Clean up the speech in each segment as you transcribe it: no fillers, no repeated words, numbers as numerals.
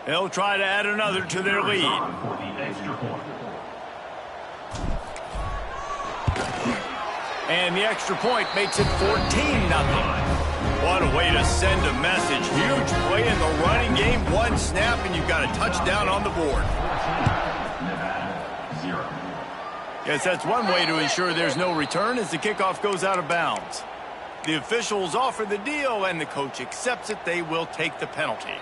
They'll try to add another to their lead. And the extra point makes it 14-0. What a way to send a message. Huge play in the running game. One snap, and you've got a touchdown on the board. Yes, that's one way to ensure there's no return as the kickoff goes out of bounds. The officials offer the deal, and the coach accepts it. They will take the penalty.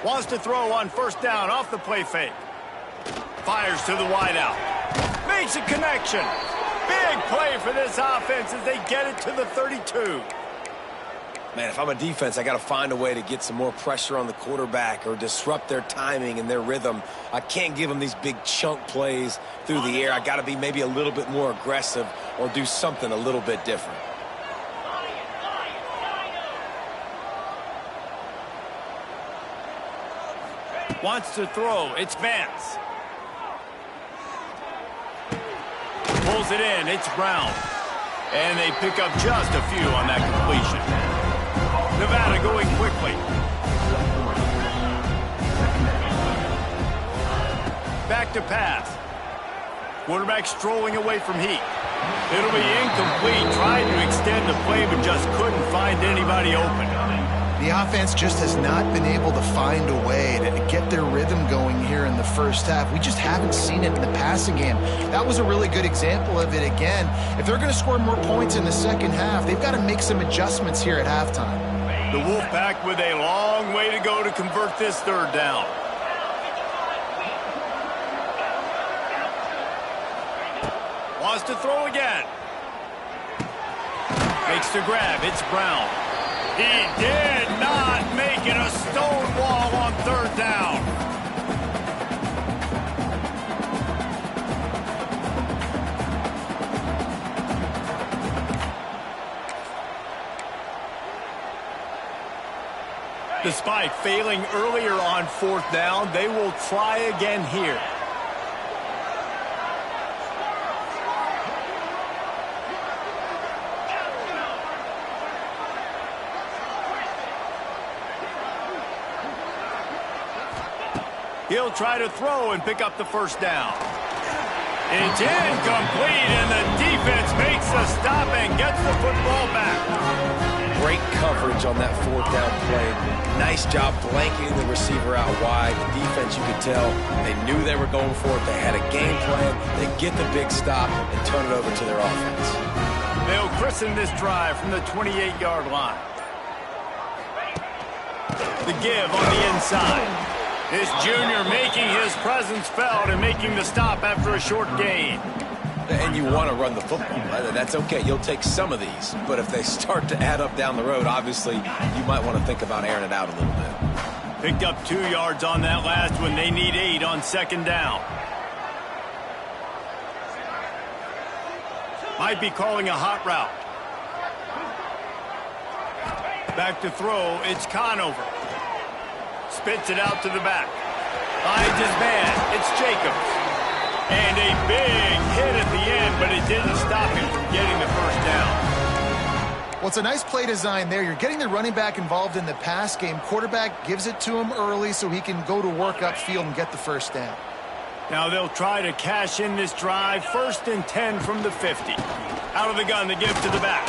Wants to throw on first down off the play fake. Fires to the wideout. Makes a connection. Big play for this offense as they get it to the 32. Man, if I'm a defense, I got to find a way to get some more pressure on the quarterback or disrupt their timing and their rhythm. I can't give them these big chunk plays through the air. I got to be maybe a little bit more aggressive or do something a little bit different. Wants to throw. It's Vance. Pulls it in. It's Brown. And they pick up just a few on that completion. Nevada going quickly. Back to pass. Quarterback strolling away from heat. It'll be incomplete. Tried to extend the play, but just couldn't find anybody open. The offense just has not been able to find a way to get their rhythm going here in the first half. We just haven't seen it in the passing game. That was a really good example of it again. If they're going to score more points in the second half, they've got to make some adjustments here at halftime. The Wolfpack with a long way to go to convert this third down. Wants to throw again. Makes the grab. It's Brown. He did not make it a stone wall on third down. Despite failing earlier on fourth down, they will try again here. He'll try to throw and pick up the first down. It's incomplete, and the defense makes a stop and gets the football back. Great coverage on that fourth down play. Nice job blanketing the receiver out wide. The defense, you could tell, they knew they were going for it. They had a game plan. They get the big stop and turn it over to their offense. They'll christen this drive from the 28-yard line. The give on the inside. This junior making his presence felt and making the stop after a short gain. And you want to run the football. That's okay. You'll take some of these. But if they start to add up down the road, obviously, you might want to think about airing it out a little bit. Picked up 2 yards on that last one. They need 8 on second down. Might be calling a hot route. Back to throw. It's Conover. Spits it out to the back. Finds his man. It's Jacobs. And a big hit at the end, but it didn't stop him from getting the first down. Well, it's a nice play design there. You're getting the running back involved in the pass game. Quarterback gives it to him early so he can go to work upfield and get the first down. Now they'll try to cash in this drive. 1st and 10 from the 50. Out of the gun, the give to the back.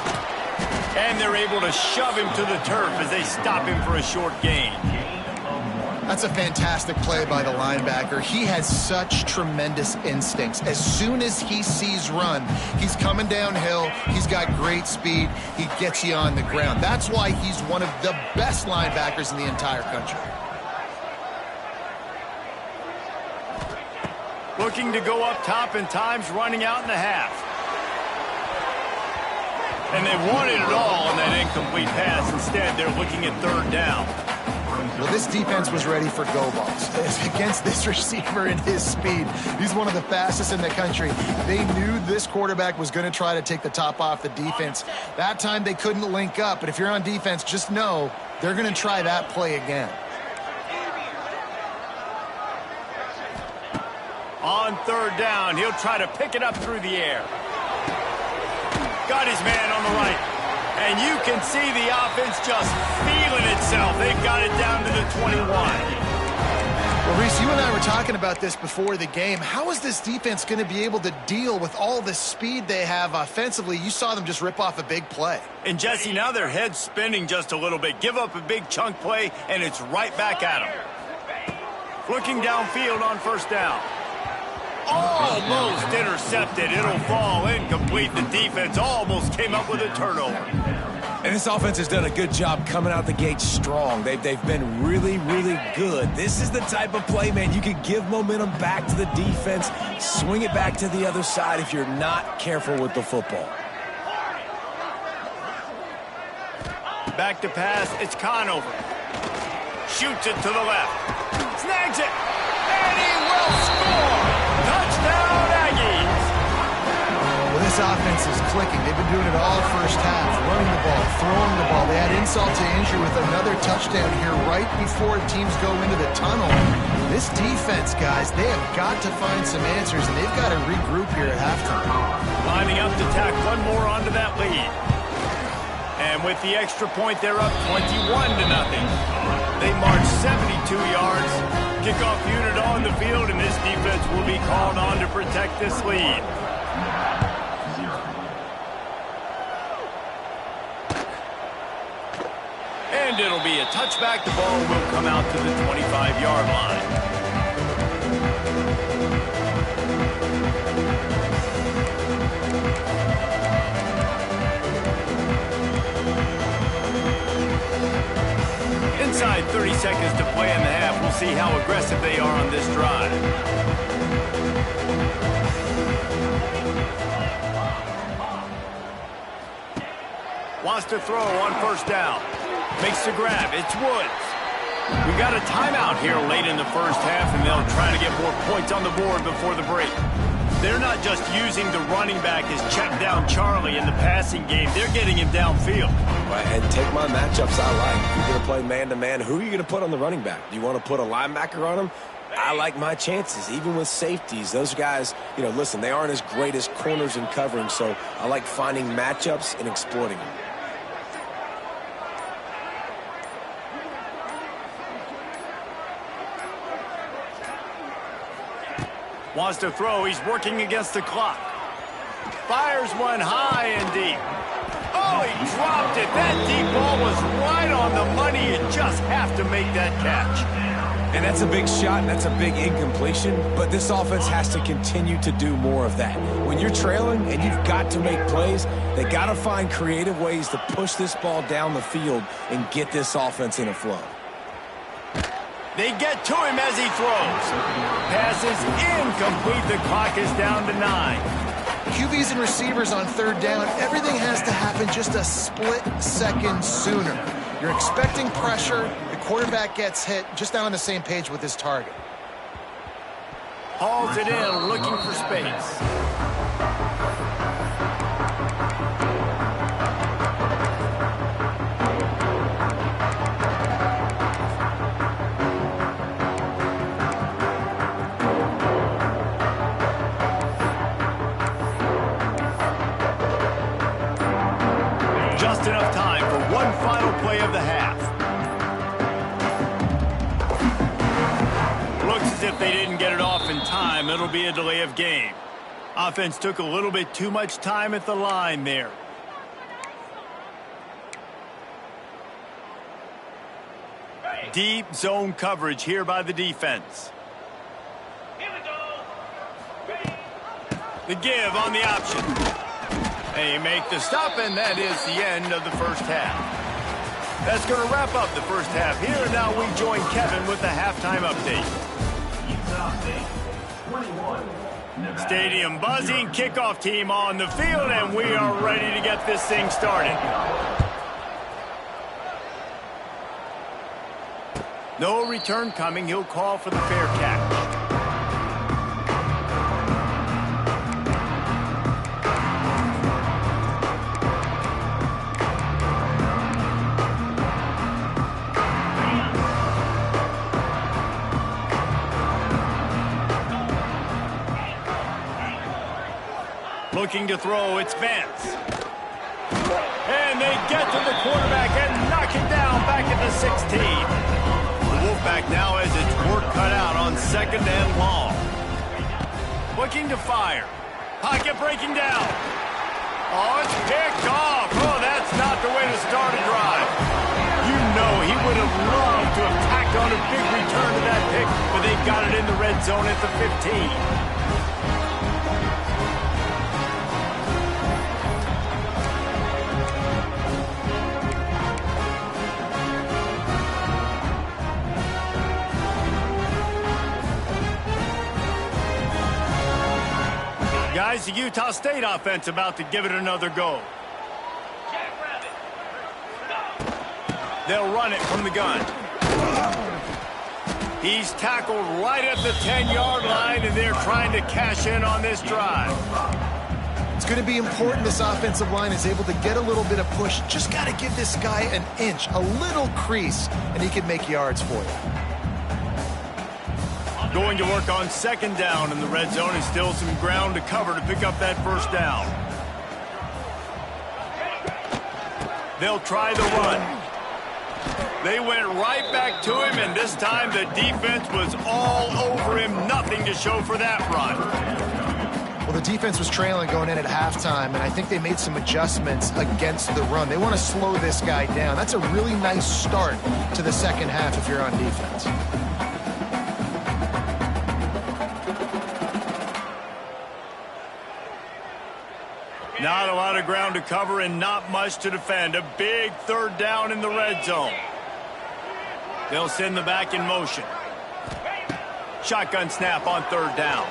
And they're able to shove him to the turf as they stop him for a short gain. That's a fantastic play by the linebacker. He has such tremendous instincts. As soon as he sees run, he's coming downhill. He's got great speed. He gets you on the ground. That's why he's one of the best linebackers in the entire country. Looking to go up top and times running out in the half. And they wanted it all on that incomplete pass. Instead, they're looking at third down. Well, this defense was ready for go balls. Against this receiver and his speed, he's one of the fastest in the country. They knew this quarterback was going to try to take the top off the defense. That time they couldn't link up, but if you're on defense, just know they're going to try that play again. On third down, he'll try to pick it up through the air. Got his man on the right. And you can see the offense just feeling itself. They've got it down to the 21. Well, Reese, you and I were talking about this before the game. How is this defense going to be able to deal with all the speed they have offensively? You saw them just rip off a big play. And, Jesse, now their head's spinning just a little bit. Give up a big chunk play, and it's right back at them. Looking downfield on first down. Almost intercepted. It'll fall incomplete. The defense almost came up with a turnover. And this offense has done a good job coming out the gate strong. They've been really, really good. This is the type of play, man, you can give momentum back to the defense, swing it back to the other side if you're not careful with the football. Back to pass. It's Conover. Shoots it to the left. Snags it. And he will score. Touchdown, Aggies. Well, this offense is clicking. They've been doing it all first half, running the ball, throwing the ball. They had insult to injury with another touchdown here right before teams go into the tunnel. This defense, guys, they have got to find some answers, and they've got to regroup here at halftime. Lining up to tack one more onto that lead. And with the extra point, they're up 21-0. They march 72 yards. Kickoff unit on the field, and this defense will be called on to protect this lead. And it'll be a touchback. The ball will come out to the 25-yard line. Inside 30 seconds to play in the half. We'll see how aggressive they are on this drive. Wants to throw on first down. Makes the grab. It's Woods. We got a timeout here late in the first half, and they'll try to get more points on the board before the break. They're not just using the running back as check down Charlie in the passing game. They're getting him downfield. Right, and take my matchups I like. You're going to play man-to-man. Who are you going to put on the running back? Do you want to put a linebacker on him? I like my chances, even with safeties. Those guys, listen, they aren't as great as corners in covering, so I like finding matchups and exploiting them. Wants to throw. He's working against the clock. Fires one high and deep. Oh, he dropped it. That deep ball was right on the money. You just have to make that catch. And that's a big shot, and that's a big incompletion, but this offense has to continue to do more of that. When you're trailing and you've got to make plays, they got to find creative ways to push this ball down the field and get this offense in a flow. They get to him as he throws. Pass is incomplete. The clock is down to 9. QBs and receivers on third down, everything has to happen just a split second sooner. You're expecting pressure. The quarterback gets hit. Just not on the same page with his target. Hauls it in, looking for space. Just enough time for one final play of the half. Looks as if they didn't get it off in time. It'll be a delay of game. Offense took a little bit too much time at the line there. Deep zone coverage here by the defense. The give on the option. They make the stop, and that is the end of the first half. That's going to wrap up the first half here. And now we join Kevin with the halftime update. Stadium buzzing, kickoff team on the field, and we are ready to get this thing started. No return coming. He'll call for the fair catch. Looking to throw, it's Vance. And they get to the quarterback and knock it down back at the 16. The Wolfpack now has its work cut out on 2nd and long. Looking to fire. Pocket breaking down. Oh, it's picked off. Oh, that's not the way to start a drive. You know he would have loved to have tacked on a big return to that pick, but they've got it in the red zone at the 15. Guys, the Utah State offense about to give it another go. They'll run it from the gun. He's tackled right at the 10-yard line, and they're trying to cash in on this drive. It's going to be important this offensive line is able to get a little bit of push. Just got to give this guy an inch, a little crease, and he can make yards for you. Going to work on 2nd down in the red zone and still some ground to cover to pick up that 1st down. They'll try the run. They went right back to him, and this time the defense was all over him. Nothing to show for that run. Well, the defense was trailing going in at halftime, and I think they made some adjustments against the run. They want to slow this guy down. That's a really nice start to the 2nd half if you're on defense. Not a lot of ground to cover and not much to defend. A big 3rd down in the red zone. They'll send the back in motion. Shotgun snap on 3rd down.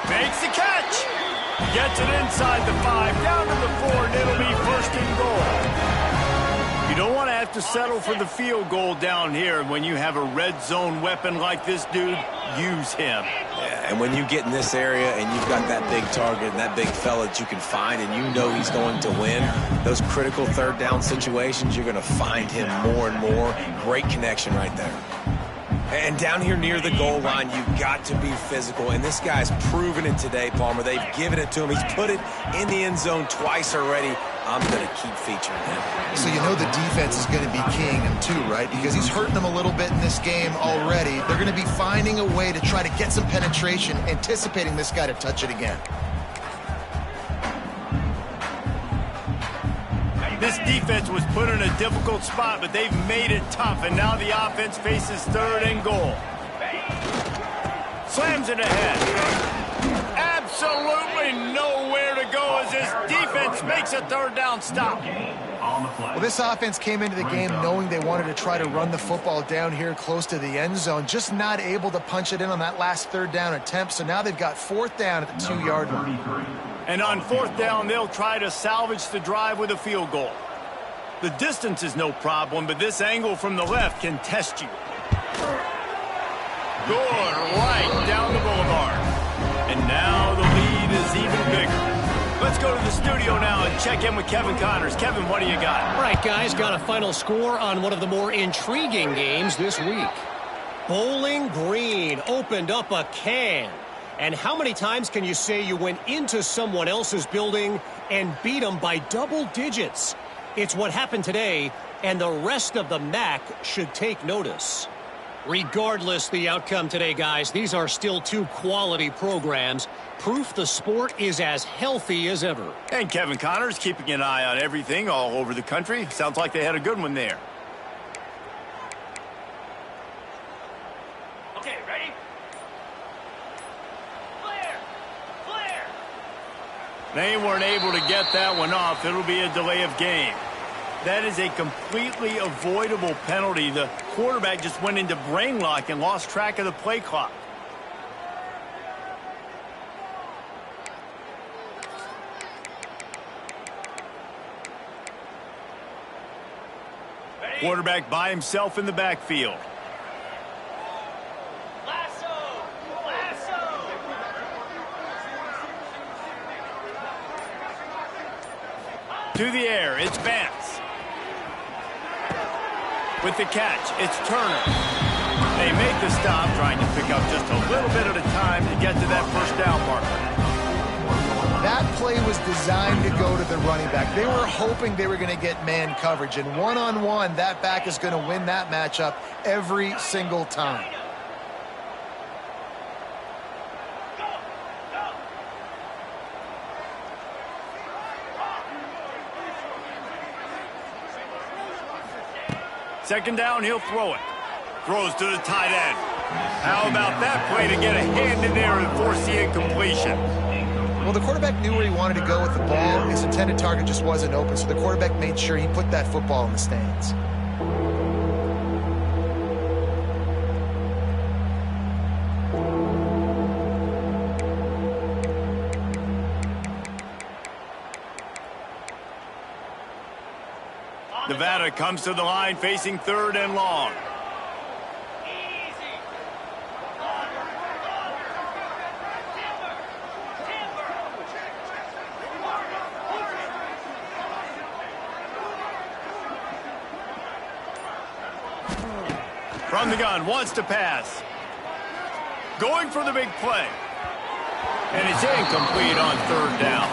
Makes the catch. Gets it inside the 5, down to the 4, and it'll be 1st and goal. You don't want to have to settle for the field goal down here. When you have a red zone weapon like this dude, use him. Yeah, and when you get in this area and you've got that big target and that big fella that you can find and you know he's going to win, those critical 3rd down situations, you're going to find him more and more. Great connection right there. And down here near the goal line, you've got to be physical. And this guy's proven it today, Palmer. They've given it to him. He's put it in the end zone twice already. I'm going to keep featuring him. So you know the defense is going to be keying him too, right? Because he's hurting them a little bit in this game already. They're going to be finding a way to try to get some penetration, anticipating this guy to touch it again. This defense was put in a difficult spot, but they've made it tough, and now the offense faces 3rd and goal. Slams it ahead. Absolutely nowhere to go as this defense makes a 3rd down stop. Well, this offense came into the game knowing they wanted to try to run the football down here close to the end zone, just not able to punch it in on that last 3rd down attempt, so now they've got 4th down at the 2-yard line. And on 4th down, they'll try to salvage the drive with a field goal. The distance is no problem, but this angle from the left can test you. Good, right down the boulevard. And now the lead is even bigger. Let's go to the studio now and check in with Kevin Connors. Kevin, what do you got? All right, guys, got a final score on one of the more intriguing games this week. Bowling Green opened up a can. And how many times can you say you went into someone else's building and beat them by double digits? It's what happened today, and the rest of the MAC should take notice. Regardless the outcome today, guys, these are still 2 quality programs. Proof the sport is as healthy as ever. And Kevin Connors keeping an eye on everything all over the country. Sounds like they had a good one there. Okay, ready? Clear! They weren't able to get that one off. It'll be a delay of game. That is a completely avoidable penalty. The quarterback just went into brain lock and lost track of the play clock. Quarterback by himself in the backfield. To the air, it's Vance. With the catch, it's Turner. They make the stop, trying to pick up just a little bit at a time to get to that first down marker. That play was designed to go to the running back. They were hoping they were going to get man coverage, and one-on-one, that back is going to win that matchup every single time. Second down, he'll throw it. Throws to the tight end. How about that play to get a hand in there and force the incompletion? Well, the quarterback knew where he wanted to go with the ball. His intended target just wasn't open, so the quarterback made sure he put that football in the stands. Nevada comes to the line facing 3rd and long. From the gun, wants to pass. Going for the big play. And it's incomplete on 3rd down.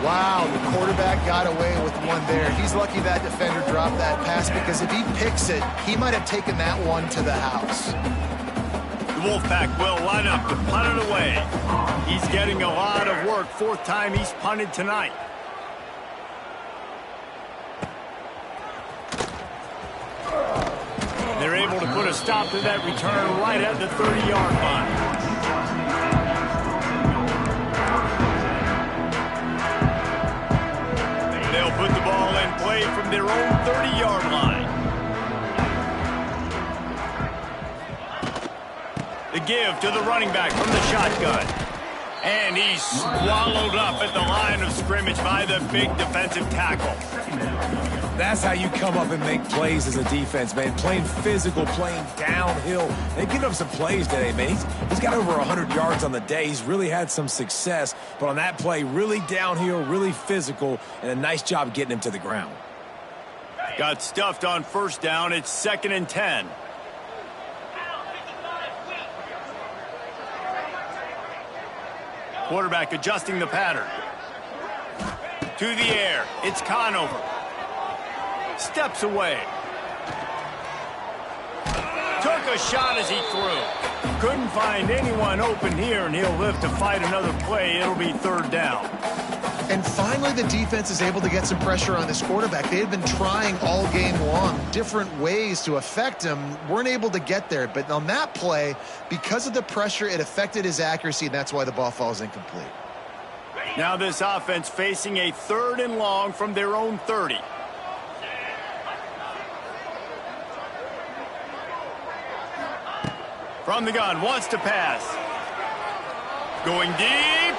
Wow, the quarterback got away with one there. He's lucky that defender dropped that pass, because if he picks it, he might have taken that one to the house. The Wolfpack will line up to punt it away. He's getting a lot of work. 4th time he's punted tonight. They're able to put a stop to that return right at the 30-yard line. They'll put the ball in play from their own 30-yard line. The give to the running back from the shotgun. And he's swallowed up at the line of scrimmage by the big defensive tackle. That's how you come up and make plays as a defense, man. Playing physical, playing downhill. They've given up some plays today, man. He's got over 100 yards on the day. He's really had some success. But on that play, really downhill, really physical, and a nice job getting him to the ground. Got stuffed on 1st down. It's 2nd and 10. Quarterback adjusting the pattern. To the air. It's Conover. Steps away. Took a shot as he threw. Couldn't find anyone open here, and he'll live to fight another play. It'll be 3rd down. And finally, the defense is able to get some pressure on this quarterback. They had been trying all game long different ways to affect him. Weren't able to get there. But on that play, because of the pressure, it affected his accuracy, and that's why the ball falls incomplete. Now this offense facing a 3rd and long from their own 30. From the gun, wants to pass. Going deep.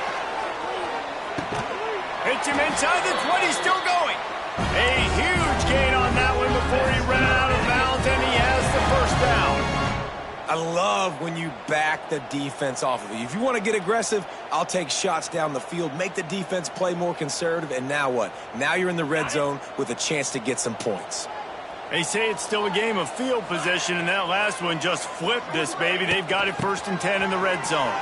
Hits him inside the 20, still going. A huge gain on that one before he ran out of bounds, and he has the 1st down. I love when you back the defense off of you. If you want to get aggressive, I'll take shots down the field, make the defense play more conservative, and now what? Now you're in the red zone with a chance to get some points. They say it's still a game of field position, and that last one just flipped this baby. They've got it 1st and 10 in the red zone.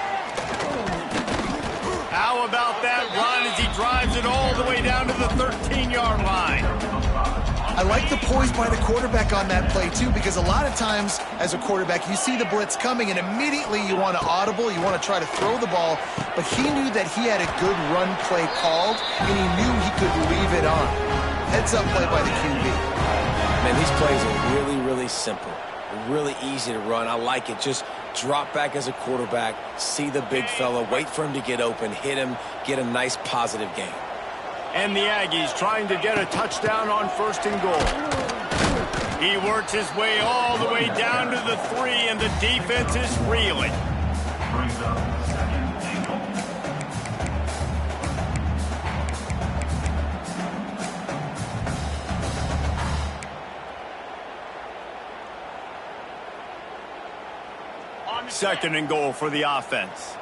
How about that run as he drives it all the way down to the 13-yard line? I like the poise by the quarterback on that play, too, because a lot of times as a quarterback, you see the blitz coming, and immediately you want to audible, you want to try to throw the ball, but he knew that he had a good run play called, and he knew he could leave it on. Heads-up play by the QB. Man, these plays are really, really simple. Really easy to run. I like it. Just drop back as a quarterback, see the big fella, wait for him to get open, hit him, get a nice positive gain. And the Aggies trying to get a touchdown on 1st and goal. He works his way all the way down to the 3, and the defense is reeling. second and goal for the offense.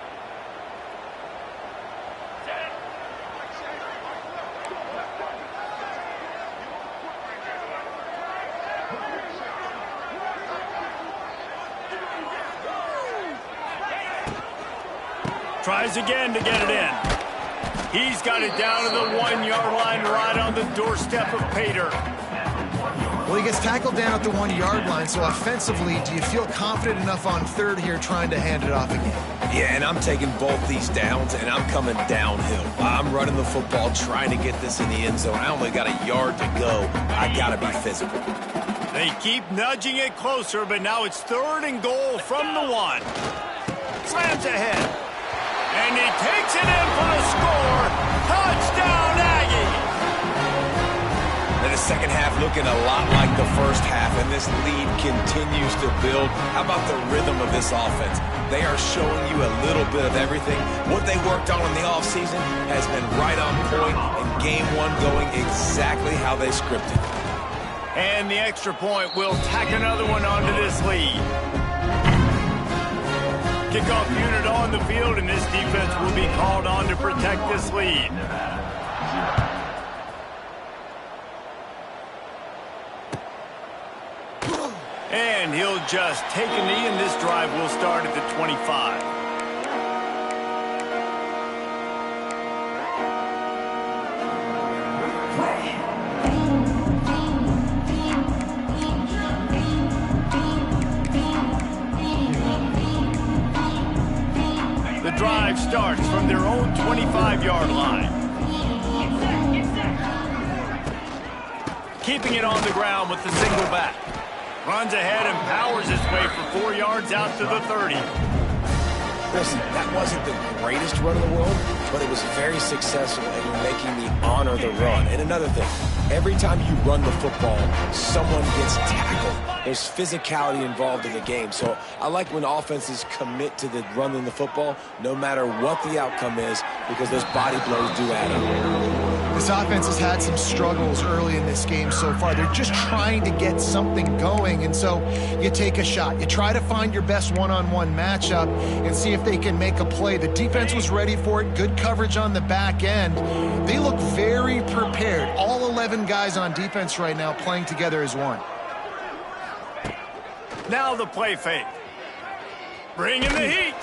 Tries again to get it in. He's got it down to the 1-yard line, right on the doorstep of Pater. Well, he gets tackled down at the 1-yard line, so offensively, do you feel confident enough on third here trying to hand it off again? Yeah, and I'm taking both these downs, and I'm coming downhill. I'm running the football, trying to get this in the end zone. I only got a yard to go. I got to be physical. They keep nudging it closer, but now it's third and goal from the 1. Slams ahead. And he takes it in for the score. Touchdown, Aggie! And the second half looking a lot like the first half, and this lead continues to build. How about the rhythm of this offense? They are showing you a little bit of everything. What they worked on in the offseason has been right on point, and game one going exactly how they scripted. And the extra point will tack another one onto this lead. Kickoff unit on the field, and this defense will be called on to protect this lead. And he'll just take a knee, and this drive will start at the 25. The drive starts from their own 25-yard line. Keeping it on the ground with the single back. Runs ahead and powers his way for 4 yards out to the 30. Listen, that wasn't the greatest run in the world, but it was very successful, and you're making me honor the run. And another thing, every time you run the football, someone gets tackled. There's physicality involved in the game. So I like when offenses commit to the running the football, no matter what the outcome is, because those body blows do add up. This offense has had some struggles early in this game so far. They're just trying to get something going, and so you take a shot. You try to find your best one-on-one matchup and see if they can make a play. The defense was ready for it. Good coverage on the back end. They look very prepared. All 11 guys on defense right now playing together as one. Now the play fake. Bringing the heat.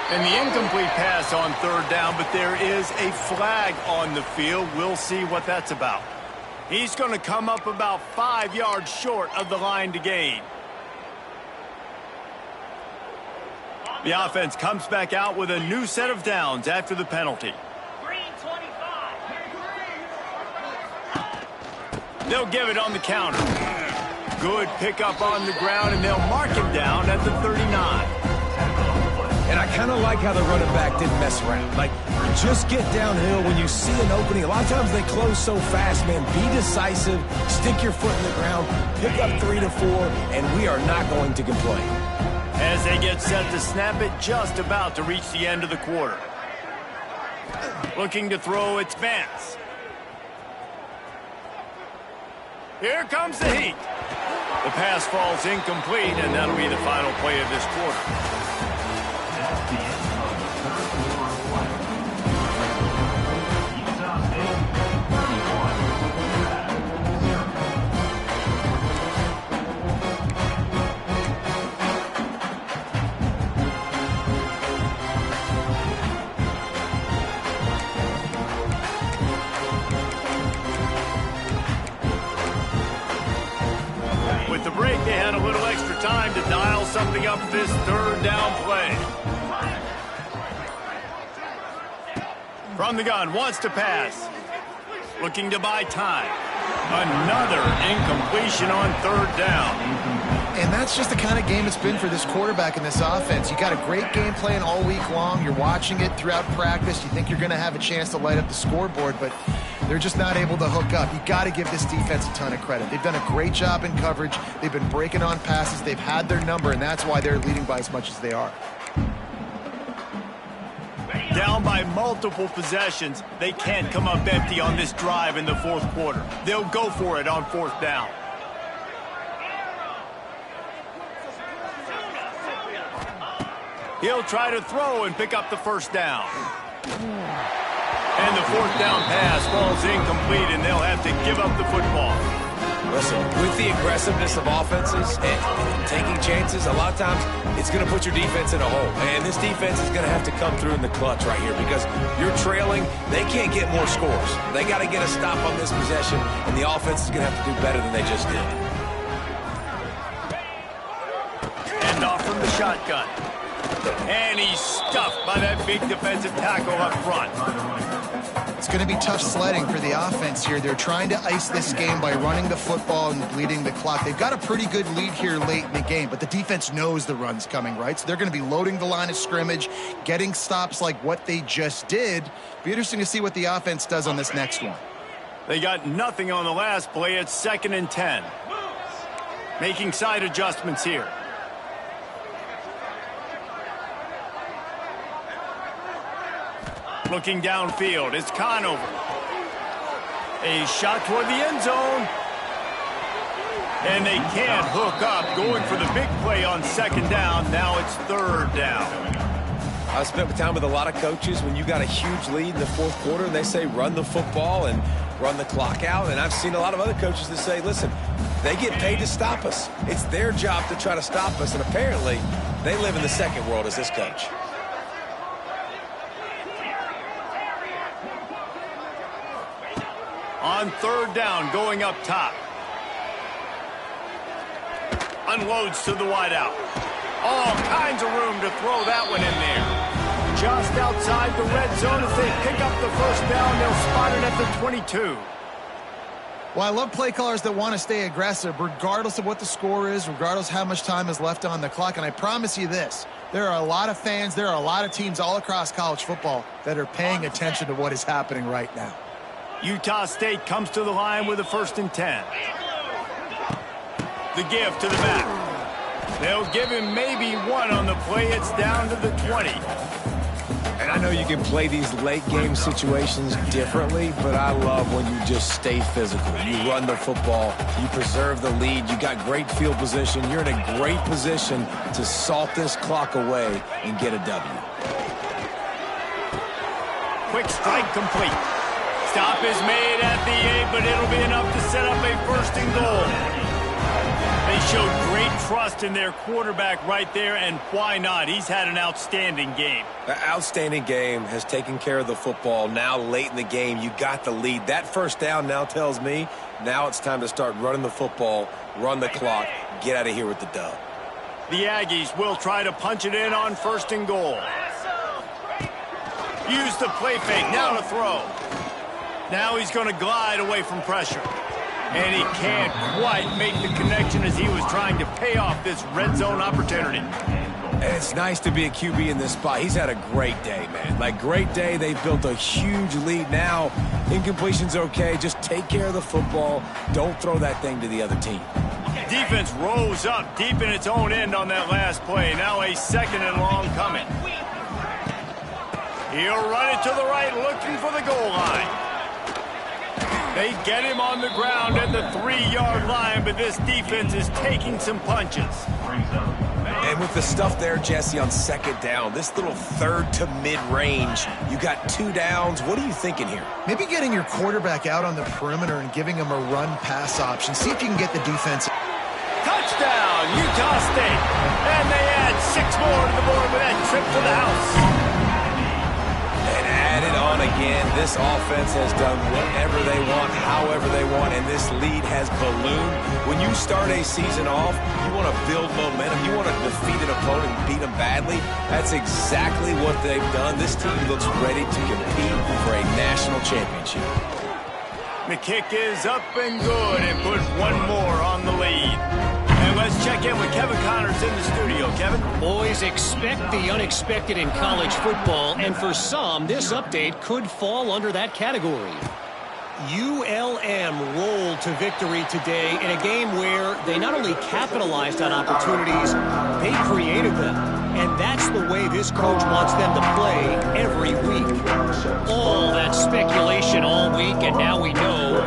And the incomplete pass on third down, but there is a flag on the field. We'll see what that's about. He's going to come up about 5 yards short of the line to gain. The offense comes back out with a new set of downs after the penalty. Green 25. They'll give it on the counter. Good pickup on the ground, and they'll mark him down at the 39. And I kind of like how the running back didn't mess around. Like, just get downhill when you see an opening. A lot of times they close so fast, man. Be decisive, stick your foot in the ground, pick up 3 to 4, and we are not going to complain. As they get set to snap it, just about to reach the end of the quarter. Looking to throw, it's Vance. Here comes the heat. The pass falls incomplete, and that'll be the final play of this quarter. With the break, they had a little extra time to dial something up this third down play. From the gun, wants to pass. Looking to buy time. Another incompletion on third down. And that's just the kind of game it's been for this quarterback in this offense. You got a great game plan all week long. You're watching it throughout practice. You think you're going to have a chance to light up the scoreboard, but they're just not able to hook up. You got to give this defense a ton of credit. They've done a great job in coverage. They've been breaking on passes. They've had their number, and that's why they're leading by as much as they are. Down by multiple possessions, they can't come up empty on this drive in the fourth quarter. They'll go for it on fourth down. He'll try to throw and pick up the first down. And the fourth down pass falls incomplete, and they'll have to give up the football. Listen, with the aggressiveness of offenses and taking chances, a lot of times it's going to put your defense in a hole. And this defense is going to have to come through in the clutch right here because you're trailing. They can't get more scores. They got to get a stop on this possession, and the offense is going to have to do better than they just did. And off from the shotgun. And he's stuffed by that big defensive tackle up front. It's going to be tough sledding for the offense here. They're trying to ice this game by running the football and bleeding the clock. They've got a pretty good lead here late in the game, but the defense knows the run's coming, right? So they're going to be loading the line of scrimmage, getting stops like what they just did. Be interesting to see what the offense does on this next one. They got nothing on the last play. It's 2nd and 10. Making side adjustments here. Looking downfield, it's Conover. A shot toward the end zone. And they can't hook up, going for the big play on 2nd down. Now it's 3rd down. I spent time with a lot of coaches when you got a huge lead in the 4th quarter, and they say run the football and run the clock out. And I've seen a lot of other coaches that say, listen, they get paid to stop us. It's their job to try to stop us. And apparently, they live in the second world as this coach. On 3rd down, going up top. Unloads to the wideout. All kinds of room to throw that one in there. Just outside the red zone as they pick up the first down. They'll spot it at the 22. Well, I love play callers that want to stay aggressive, regardless of what the score is, regardless how much time is left on the clock. And I promise you this, there are a lot of fans, there are a lot of teams all across college football that are paying attention to what is happening right now. Utah State comes to the line with a 1st and 10. The give to the back. They'll give him maybe one on the play. It's down to the 20. And I know you can play these late game situations differently, but I love when you just stay physical. You run the football, you preserve the lead, you got great field position. You're in a great position to salt this clock away and get a W. Quick strike complete. Stop is made at the 8, but it'll be enough to set up a 1st and goal. They showed great trust in their quarterback right there, and why not? He's had an outstanding game. An outstanding game, has taken care of the football. Now late in the game, you got the lead. That first down now tells me now it's time to start running the football, run the clock, get out of here with the dub. The Aggies will try to punch it in on 1st and goal. Use the play fake, now to throw. Now he's going to glide away from pressure. And he can't quite make the connection as he was trying to pay off this red zone opportunity. And it's nice to be a QB in this spot. He's had a great day, man. Like, great day. They've built a huge lead now. Incompletion's okay. Just take care of the football. Don't throw that thing to the other team. Defense rose up deep in its own end on that last play. Now a 2nd and long coming. He'll run it to the right, looking for the goal line. They get him on the ground at the 3-yard line, but this defense is taking some punches. And with the stuff there, Jesse, on 2nd down, this little 3rd to mid-range, you got 2 downs. What are you thinking here? Maybe getting your quarterback out on the perimeter and giving him a run-pass option. See if you can get the defense. Touchdown, Utah State. And they add 6 more to the board with that trip to the house. Added on again. This offense has done whatever they want, however they want, and this lead has ballooned. When you start a season off, you want to build momentum. You want to defeat an opponent and beat them badly. That's exactly what they've done. This team looks ready to compete for a national championship. The kick is up and good and put one more on the lead. And let's check in with Kevin Connors in the studio. Kevin? Boys, expect the unexpected in college football, and for some, this update could fall under that category. ULM rolled to victory today in a game where they not only capitalized on opportunities, they created them. And that's the way this coach wants them to play every week. All that speculation all week, and now we know.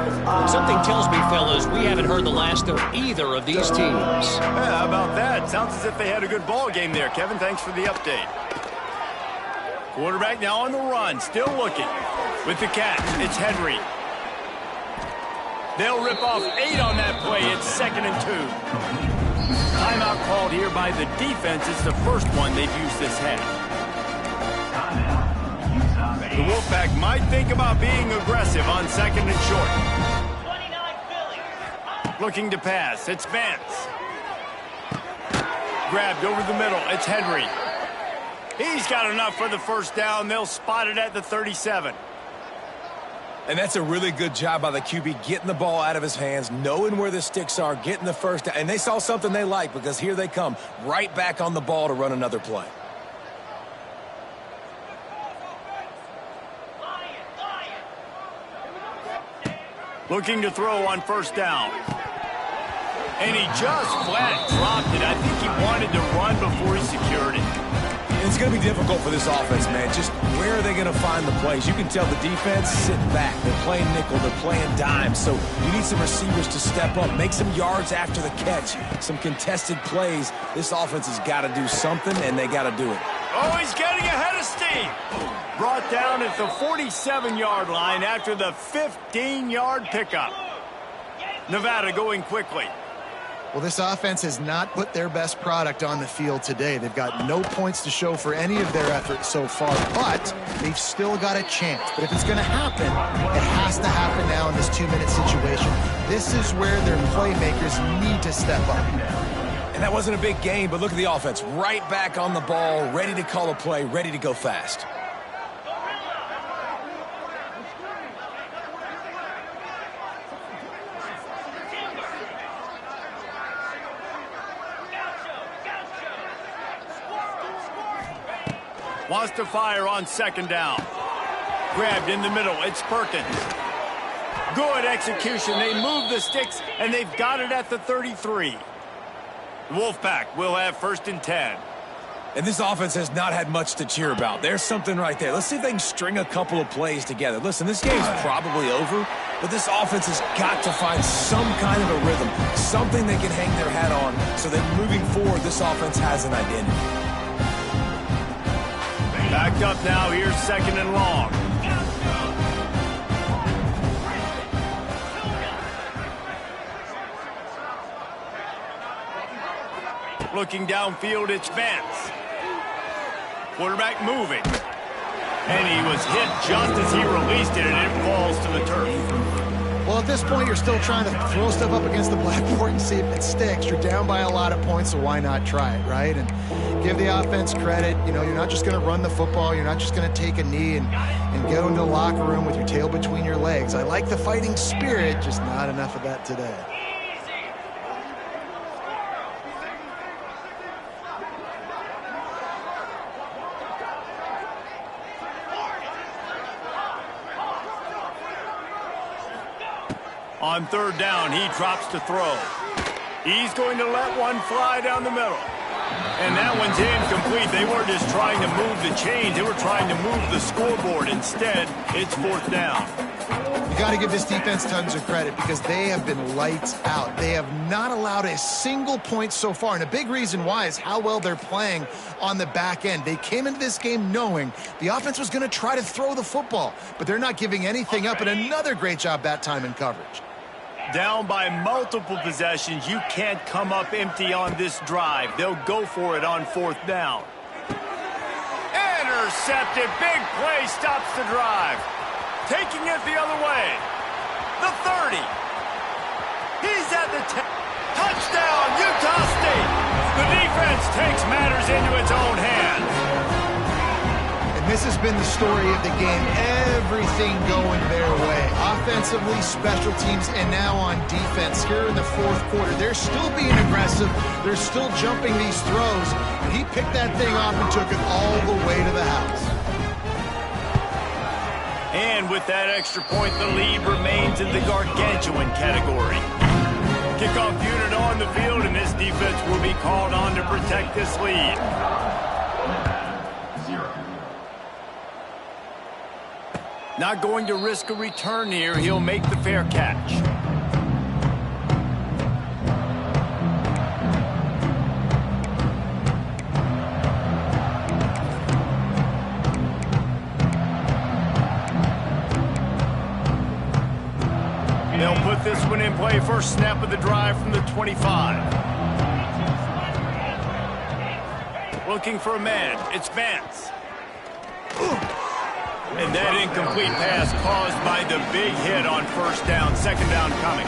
Something tells me, fellas, we haven't heard the last of either of these teams. Yeah, how about that? Sounds as if they had a good ball game there, Kevin. Thanks for the update. Quarterback now on the run, still looking. With the catch, it's Henry. They'll rip off 8 on that play. It's 2nd and 2. Timeout called here by the defense. It's the first one they've used this half. The Wolfpack might think about being aggressive on 2nd and short. 29 Philly. Looking to pass. It's Vance. Grabbed over the middle. It's Henry. He's got enough for the first down. They'll spot it at the 37. And that's a really good job by the QB, getting the ball out of his hands, knowing where the sticks are, getting the first down. And they saw something they like, because here they come, right back on the ball to run another play. Looking to throw on first down. And he just flat dropped it. I think he wanted to run before he secured it. It's going to be difficult for this offense, man. Just where are they going to find the plays? You can tell the defense sitting back. They're playing nickel. They're playing dime. So you need some receivers to step up, make some yards after the catch, some contested plays. This offense has got to do something, and they got to do it. Oh, he's getting ahead of steam. Brought down at the 47-yard line after the 15-yard pickup. Nevada going quickly. Well, this offense has not put their best product on the field today. They've got no points to show for any of their efforts so far, but they've still got a chance. But if it's going to happen, it has to happen now in this 2-minute situation. This is where their playmakers need to step up. And that wasn't a big game, but look at the offense. Right back on the ball, ready to call a play, ready to go fast. Wants to fire on 2nd down. Grabbed in the middle. It's Perkins. Good execution. They move the sticks, and they've got it at the 33. The Wolfpack will have 1st and 10. And this offense has not had much to cheer about. There's something right there. Let's see if they can string a couple of plays together. Listen, this game's probably over, but this offense has got to find some kind of a rhythm, something they can hang their hat on, so that moving forward, this offense has an identity. Backed up now. Here's 2nd and long. Looking downfield, it's Vance. Quarterback moving. And he was hit just as he released it, and it falls to the turf. Well, at this point, you're still trying to throw stuff up against the blackboard and see if it sticks. You're down by a lot of points, so why not try it, right? And give the offense credit. You know, you're not just going to run the football. You're not just going to take a knee and go into the locker room with your tail between your legs. I like the fighting spirit, just not enough of that today. On 3rd down, he drops to throw. He's going to let one fly down the middle. And that one's incomplete. They weren't just trying to move the chains. They were trying to move the scoreboard. Instead, it's 4th down. You got to give this defense tons of credit because they have been lights out. They have not allowed a single point so far. And a big reason why is how well they're playing on the back end. They came into this game knowing the offense was going to try to throw the football, but they're not giving anything up. And another great job that time in coverage. Down by multiple possessions, you can't come up empty on this drive. They'll go for it on 4th down. Intercepted. Big play stops the drive. Taking it the other way. The 30. He's at the 10. Touchdown, Utah State. The defense takes matters into its own hands. And this has been the story of the game. Everything going their way. Offensively, special teams, and now on defense here in the 4th quarter. They're still being aggressive. They're still jumping these throws. And he picked that thing off and took it all the way to the house. And with that extra point, the lead remains in the gargantuan category. Kickoff unit on the field, and this defense will be called on to protect this lead. Not going to risk a return here. He'll make the fair catch. They'll put this one in play. First snap of the drive from the 25. Looking for a man. It's Vance. And that incomplete pass caused by the big hit on first down. Second down coming.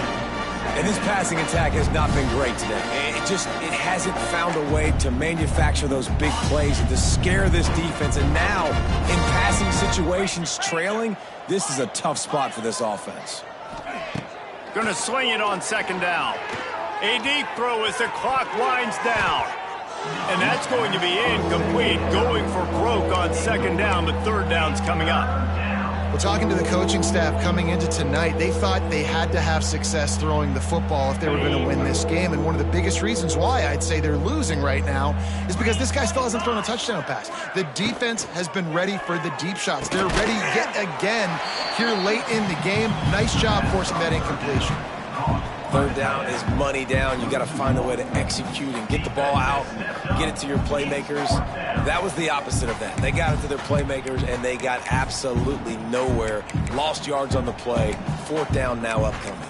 And this passing attack has not been great today. It hasn't found a way to manufacture those big plays and to scare this defense. And now, in passing situations, trailing, this is a tough spot for this offense. Going to sling it on second down. A deep throw as the clock winds down. And that's going to be incomplete. Going for broke on second down, but third down's coming up. Well, talking to the coaching staff coming into tonight, they thought they had to have success throwing the football if they were going to win this game. And one of the biggest reasons why I'd say they're losing right now is because this guy still hasn't thrown a touchdown pass. The defense has been ready for the deep shots. They're ready yet again here late in the game. Nice job forcing that incompletion. Third down is money down. You got to find a way to execute and get the ball out, get it to your playmakers. That was the opposite of that. They got it to their playmakers, and they got absolutely nowhere. Lost yards on the play. Fourth down now upcoming.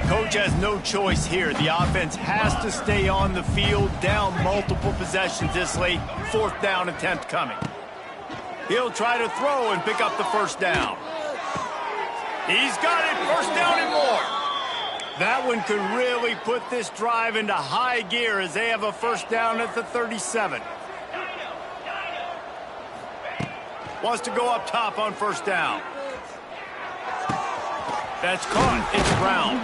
Coach has no choice here. The offense has to stay on the field, down multiple possessions this late. Fourth down attempt coming. He'll try to throw and pick up the first down. He's got it, first down and more. That one could really put this drive into high gear as they have a first down at the 37. Wants to go up top on first down. That's caught. It's Brown.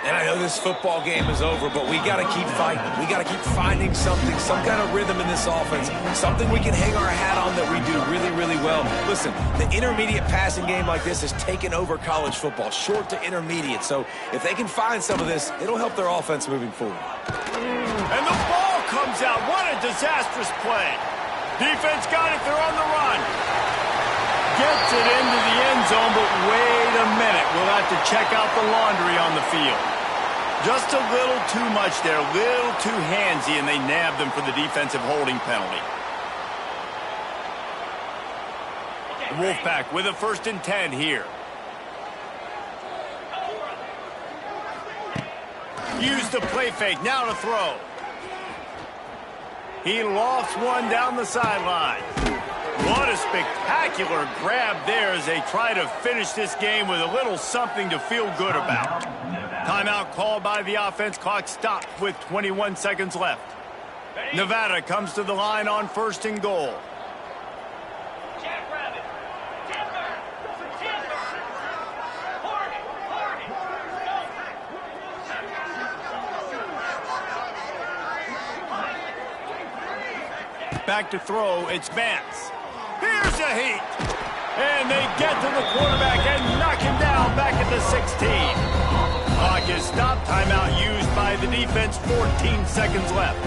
And I know this football game is over, but we got to keep fighting. We got to keep finding something, some kind of rhythm in this offense, something we can hang our hat on that we do really, really well. Listen, the intermediate passing game like this has taken over college football, short to intermediate. So if they can find some of this, it'll help their offense moving forward. And the ball comes out. What a disastrous play. Defense got it. They're on the run. Gets it into the end zone, but wait a minute. We'll have to check out the laundry on the field. Just a little too much there, a little too handsy, and they nabbed them for the defensive holding penalty. The Wolfpack with a 1st and 10 here. Use the play fake, now to throw. He lofts one down the sideline. What a spectacular grab there as they try to finish this game with a little something to feel good about. Timeout called by the offense. Clock stopped with 21 seconds left. Nevada comes to the line on 1st and goal. Back to throw, it's Vance. Here's a heat. And they get to the quarterback and knock him down back at the 16. Clock is stopped. Timeout used by the defense. 14 seconds left.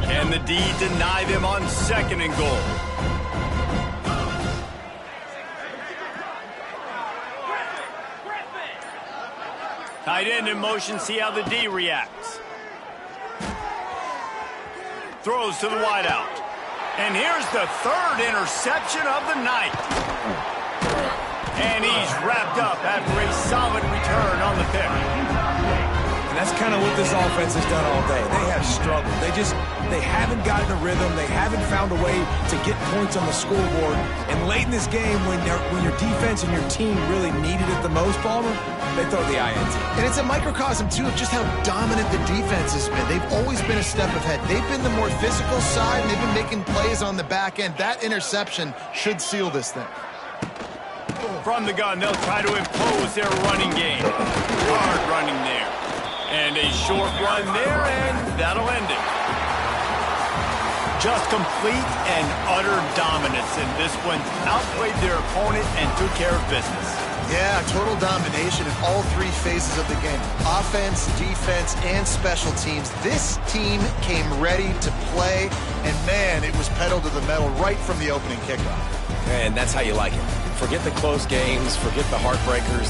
And the D deny them on 2nd and goal. Tight end in motion, see how the D reacts. Throws to the wideout. And here's the 3rd interception of the night. And he's wrapped up after a solid return on the pick. And that's kind of what this offense has done all day. They have struggled. They haven't gotten a rhythm. They haven't found a way to get points on the scoreboard. And late in this game, when your defense and your team really needed it the most, Palmer, they throw the INT. And it's a microcosm, too, of just how dominant the defense has been. They've always been a step ahead. They've been the more physical side, and they've been making plays on the back end. That interception should seal this thing. From the gun, they'll try to impose their running game. Hard running there. And a short run there, and that'll end it. Just complete and utter dominance in this one. Outplayed their opponent and took care of business. Yeah, total domination in all three phases of the game. Offense, defense, and special teams. This team came ready to play, and man, it was pedal to the metal right from the opening kickoff. And that's how you like it. Forget the close games, forget the heartbreakers,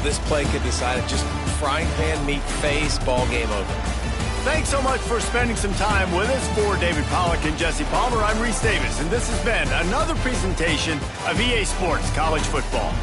this play could decide it. Just frying pan meet face, ball game over. Thanks so much for spending some time with us. For David Pollack and Jesse Palmer, I'm Reese Davis, and this has been another presentation of EA Sports College Football.